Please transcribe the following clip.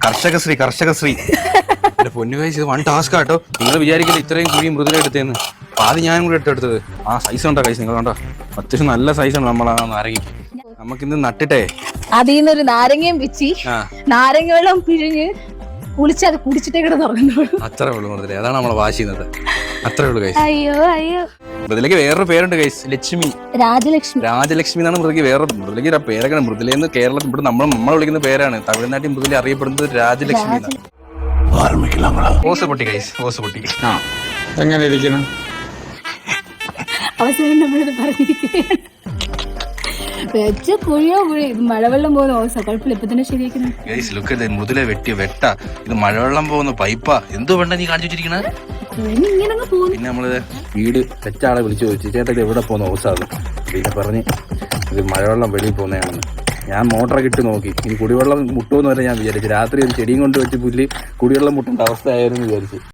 കർഷകശ്രീ എന്റെ പൊന്നു കഴിച്ച് വൺ ടാസ്ക് ആട്ടോ. നിങ്ങൾ വിചാരിക്കില്ല ഇത്രയും കുഴി മൃദുല എടുത്തേന്ന്. അപ്പൊ അത് ഞാനും കൂടെ എടുത്തത്. ആ സൈസ് ഉണ്ടോ കഴിച്ച് നിങ്ങൾ കണ്ടോ? അത്യാവശ്യം നല്ല സൈസാണ് നമ്മളാ നാരങ്ങ. നമുക്കിന്ന് നട്ടിട്ടേ അതിന്നൊരു നാരങ്ങയും വെച്ച് നാരങ്ങ വെള്ളം പിഴിഞ്ഞ് കുളിച്ച് അത് കുടിച്ചിട്ടേ കൂടെ തുറന്നു. അത്രേ ഉള്ളൂ മൃദുല. അതാണ് നമ്മളെ വാശിയുന്നത്. അത്രേ ഉള്ളൂ കഴിച്ച്. അയ്യോ അയ്യോ. മൃദുലയ്ക്ക് വേറൊരു പേരുണ്ട് കഴിച്ച്, ലക്ഷ്മി. രാജലക്ഷ്മി എന്നാണ് മൃദുലയ്ക്ക് വേറെ. മൃദുലയ്ക്ക് പേരൊക്കെ മൃദുലയെന്ന് കേരളത്തിൽ ഇവിടെ നമ്മൾ വിളിക്കുന്ന പേരാണ്. തമിഴ്നാട്ടിൽ മൃദുല അറിയപ്പെടുന്നത് രാജലക്ഷ്മി. ഓസ് പൊട്ടി കഴിച്ച്, ഓസ് പൊട്ടി. എങ്ങനെ ഇരിക്കണം? അവസാനം നമ്മളിത് പറഞ്ഞിരിക്കുകയാണ്. വെച്ച കുഴിയോ ഇത് മഴവെള്ളം പോകുന്ന ഓസ. കുഴപ്പമില്ല, ഇപ്പൊ തന്നെ ശരിയാക്കണം. മൃദുല വെട്ടിയ വെട്ട ഇത് മഴവെള്ളം പോകുന്ന പൈപ്പാ. എന്തോ വേണ്ട നീ കാണിച്ചു വെച്ചിരിക്കണ. പിന്നെ നമ്മള് വീട് തെറ്റാളെ വിളിച്ചു ചോദിച്ചു, ചേട്ടാ ഇത് എവിടെ പോകുന്ന ഓസാണ്. പിന്നെ പറഞ്ഞ് ഇത് മഴവെള്ളം വെളിയിൽ പോകുന്നതാണെന്ന്. ഞാൻ മോട്ടറൊക്കെ ഇട്ട് നോക്കി. ഇനി കുടിവെള്ളം മുട്ടുമെന്ന് വരെ ഞാൻ വിചാരിച്ചു. രാത്രി ഒരു ചെടിയും കൊണ്ട് വെച്ച് പുല്ല് കുടിവെള്ളം മുട്ടേണ്ട അവസ്ഥ ആയിരുന്നു വിചാരിച്ചു.